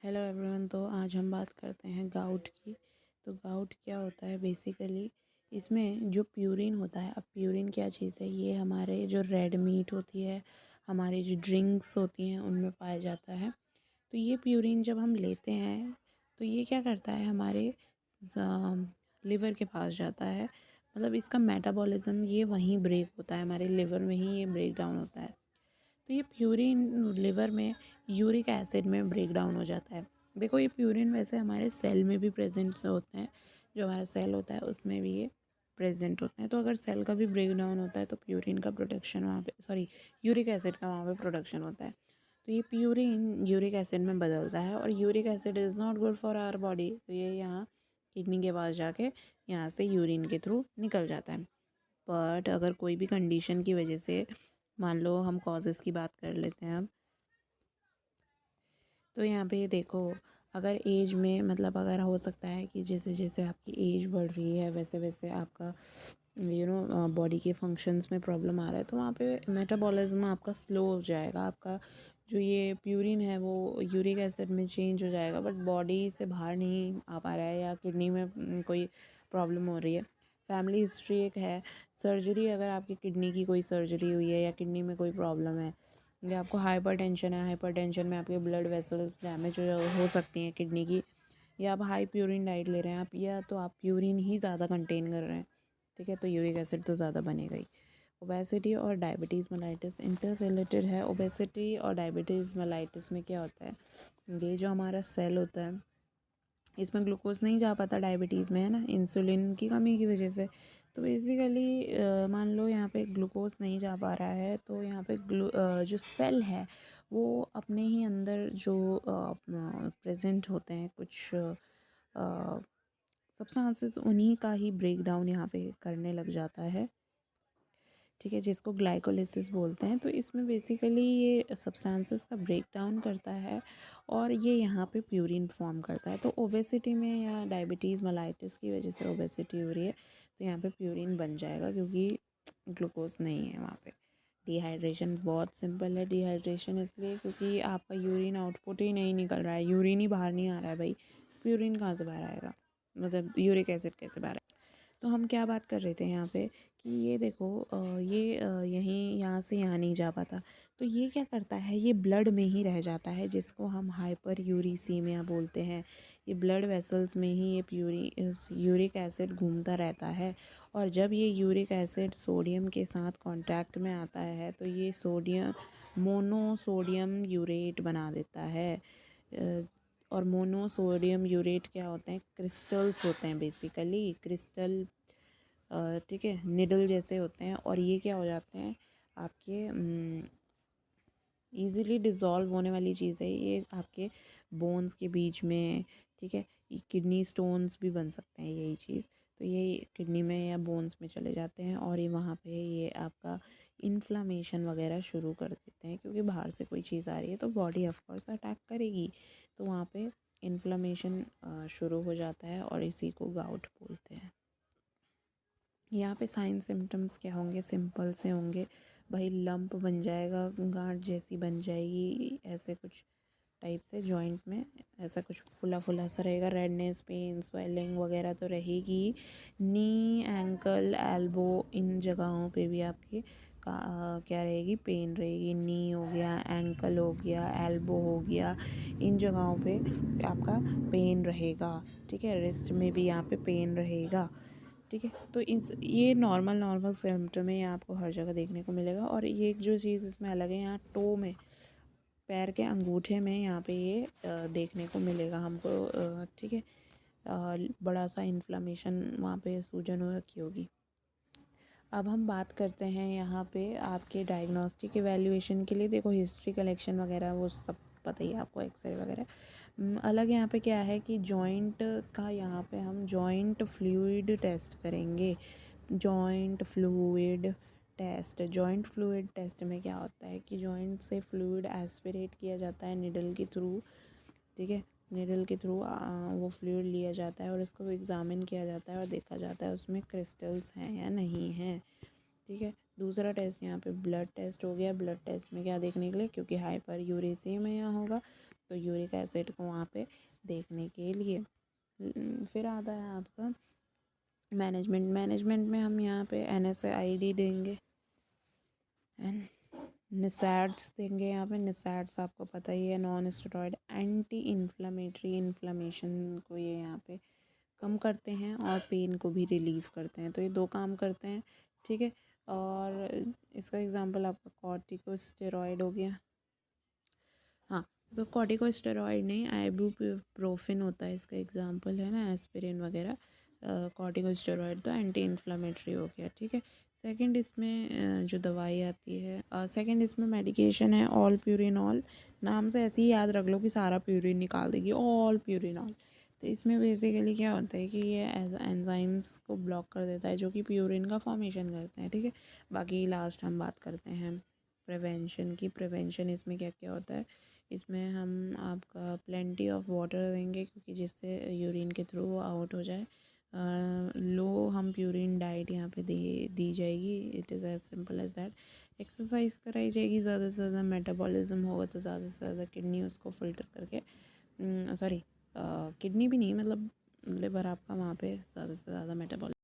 Hello everyone. तो आज हम बात करते हैं गाउट की। तो गाउट क्या होता है बेसिकली, इसमें जो प्यूरिन होता है। अब प्यूरिन क्या चीज़ है, ये हमारे जो रेड मीट होती है, हमारी जो ड्रिंक्स होती हैं उनमें पाया जाता है। तो ये प्यूरिन जब हम लेते हैं तो ये क्या करता है, हमारे लिवर के पास जाता है। मतलब इसका मेटाबॉलिज्म ये वहीं ब्रेक होता है, हमारे लिवर में ही ये ब्रेक डाउन होता है। तो ये प्यूरिन लिवर में यूरिक एसिड में ब्रेक डाउन हो जाता है। देखो, ये प्यूरिन वैसे हमारे सेल में भी प्रेजेंट होते हैं, जो हमारा सेल होता है उसमें भी ये प्रेजेंट होते हैं। तो अगर सेल का भी ब्रेक डाउन होता है तो प्यूरिन का प्रोडक्शन वहाँ पे, सॉरी, यूरिक एसिड का वहाँ पे प्रोडक्शन होता है। तो ये प्यूरिन यूरिक एसिड में बदलता है और uric acid is not good for our body. तो ये यहाँ किडनी के पास जाके यहाँ से यूरिन के थ्रू निकल जाता है। बट अगर कोई भी कंडीशन की वजह से, मान लो हम कॉजेज़ की बात कर लेते हैं अब, तो यहाँ पे ये देखो, अगर एज में, मतलब अगर हो सकता है कि जैसे जैसे आपकी एज बढ़ रही है वैसे वैसे आपका बॉडी के फंक्शंस में प्रॉब्लम आ रहा है, तो वहाँ पे मेटाबॉलिज्म आपका स्लो हो जाएगा। आपका जो ये प्यूरिन है वो यूरिक एसिड में चेंज हो जाएगा, बट बॉडी से बाहर नहीं आ पा रहा है या किडनी में कोई प्रॉब्लम हो रही है। फैमिली हिस्ट्री एक है, सर्जरी, अगर आपकी किडनी की कोई सर्जरी हुई है या किडनी में कोई प्रॉब्लम है, या आपको हाइपरटेंशन है, हाइपरटेंशन में आपके ब्लड वेसल्स डैमेज हो सकती हैं किडनी की, या आप हाई प्यूरिन डाइट ले रहे हैं आप, या तो आप प्यूरिन ही ज़्यादा कंटेन कर रहे हैं, ठीक है, तो यूरिक एसिड तो ज़्यादा बनेगा ही। ओबेसिटी और डायबिटीज़ मेलाइटिस इंटर रिलेटेड है। ओबेसिटी और डायबिटीज़ मेलाइटिस में क्या होता है, ये जो हमारा सेल होता है इसमें ग्लूकोज नहीं जा पाता डायबिटीज़ में, है ना, इंसुलिन की कमी की वजह से। तो बेसिकली मान लो यहाँ पे ग्लूकोज नहीं जा पा रहा है, तो यहाँ पे जो सेल है वो अपने ही अंदर जो प्रेजेंट होते हैं कुछ सब्सटेंसेस, उन्हीं का ही ब्रेक डाउन यहाँ पे करने लग जाता है, ठीक है, जिसको ग्लाइकोलिसिस बोलते हैं। तो इसमें बेसिकली ये सब्सटेंसेस का ब्रेक डाउन करता है और ये यहाँ पे प्यूरिन फॉर्म करता है। तो ओबेसिटी में या डायबिटीज़ मेलाइटिस की वजह से ओबेसिटी हो रही है तो यहाँ पे प्यूरिन बन जाएगा, क्योंकि ग्लूकोज नहीं है वहाँ पे। डिहाइड्रेशन बहुत सिंपल है। डिहाइड्रेशन इसलिए क्योंकि आपका यूरिन आउटपुट ही नहीं निकल रहा है, यूरिन ही बाहर नहीं आ रहा है भाई, प्यूरिन कहाँ से बाहर आएगा, मतलब यूरिक एसिड कैसे बाहर। तो हम क्या बात कर रहे थे यहाँ पे कि ये देखो, यहीं यहाँ से यहाँ नहीं जा पाता, तो ये क्या करता है, ये ब्लड में ही रह जाता है, जिसको हम हाइपर यूरिसीमिया बोलते हैं। ये ब्लड वेसल्स में ही ये यूरिक एसिड घूमता रहता है, और जब ये यूरिक एसिड सोडियम के साथ कांटेक्ट में आता है तो ये सोडियम मोनोसोडियम यूरेट बना देता है। और मोनोसोडियम यूरेट क्या होते हैं, क्रिस्टल्स होते हैं, बेसिकली क्रिस्टल, ठीक है, निडल जैसे होते हैं, और ये क्या हो जाते हैं आपके ईज़िली डिज़ोल्व होने वाली चीज़ है ये आपके बोन्स के बीच में, ठीक है। ये किडनी स्टोन्स भी बन सकते हैं यही चीज़, तो ये किडनी में या बोन्स में चले जाते हैं और ये वहाँ पे ये आपका इन्फ्लामेशन वगैरह शुरू कर देते हैं, क्योंकि बाहर से कोई चीज़ आ रही है तो बॉडी ऑफ कोर्स अटैक करेगी, तो वहाँ पे इन्फ्लामेशन शुरू हो जाता है और इसी को गाउट बोलते हैं। यहाँ पे साइन सिम्टम्स क्या होंगे, सिंपल से होंगे भाई, लंप बन जाएगा, गांठ जैसी बन जाएगी, ऐसे कुछ टाइप से जॉइंट में ऐसा कुछ फुला फुला सा रहेगा, रेडनेस, पेन, स्वेलिंग वगैरह तो रहेगी। नी, एंकल, एल्बो, इन जगहों पे भी आपके क्या रहेगी, पेन रहेगी। नी हो गया, एंकल हो गया, एल्बो हो गया, इन जगहों पे आपका पेन रहेगा, ठीक है। रिस्ट में भी यहाँ पे पेन रहेगा, ठीक है। तो ये नॉर्मल सिम्टम है, ये आपको हर जगह देखने को मिलेगा। और ये जो चीज़ इसमें अलग है, यहाँ टो में, पैर के अंगूठे में यहाँ पे ये देखने को मिलेगा हमको, ठीक है। बड़ा सा इन्फ्लामेशन, वहाँ पे सूजन हो रखी होगी। अब हम बात करते हैं यहाँ पे आपके डायग्नोस्टिक इवैल्यूएशन के लिए। देखो, हिस्ट्री कलेक्शन वगैरह वो सब पता ही है आपको, एक्सरे वगैरह। अलग यहाँ पे क्या है कि जॉइंट का, यहाँ पे हम जॉइंट फ्लूइड टेस्ट करेंगे। Joint fluid test, joint fluid test में क्या होता है कि जॉइंट से फ्लूइड एस्पिरेट किया जाता है निडल के थ्रू, ठीक है। निडल के थ्रू वो फ्लूइड लिया जाता है और उसको एग्ज़ामिन किया जाता है और देखा जाता है उसमें क्रिस्टल्स हैं या नहीं हैं, ठीक है। दूसरा टेस्ट यहाँ पे ब्लड टेस्ट हो गया। ब्लड टेस्ट में क्या देखने के लिए, क्योंकि हाइपर यूरेसिमिया होगा तो यूरिक एसिड को वहाँ पे देखने के लिए। फिर आता है आपका मैनेजमेंट में हम यहाँ पे NSAID देंगे, निसैड्स देंगे। यहाँ पे निसैड्स आपको पता ही है, non steroid anti inflammatory, inflammation को ये यहाँ पे कम करते हैं और पेन को भी रिलीव करते हैं। तो ये 2 काम करते हैं, ठीक है। और इसका एग्जांपल आपका कॉर्टिकोस्टेरॉइड हो गया। हाँ, तो कॉर्टिकोस्टेरॉइड नहीं, आइबुप्रोफेन होता है इसका एग्जांपल, है ना, एस्पिरिन वगैरह। कॉर्टिकोस्टेरॉइड तो एंटी इन्फ्लेमेटरी हो गया, ठीक है। सेकंड इसमें जो दवाई आती है, सेकंड इसमें मेडिकेशन है ऑल प्यूरिनॉल। नाम से ऐसे ही याद रख लो कि सारा प्यूरिन निकाल देगी, ऑल प्यूरिनॉल। तो इसमें बेसिकली क्या होता है कि ये एंजाइम्स को ब्लॉक कर देता है जो कि प्यूरिन का फॉर्मेशन करते हैं, ठीक है। बाकी लास्ट हम बात करते हैं प्रिवेंशन की। प्रिवेंशन इसमें क्या क्या होता है, इसमें हम आपका प्लेंटी ऑफ वाटर देंगे, क्योंकि जिससे यूरिन के थ्रू वो आउट हो जाए। लो हम प्यूरिन डाइट यहाँ पे दी जाएगी। It is as simple as that. Exercise कराई जाएगी, ज़्यादा से ज़्यादा मेटाबॉलिज्म होगा तो ज़्यादा से ज़्यादा किडनी उसको फ़िल्टर करके, सॉरी किडनी भी नहीं, मतलब लिवर आपका वहाँ पे ज़्यादा से ज़्यादा मेटाबॉलिज्म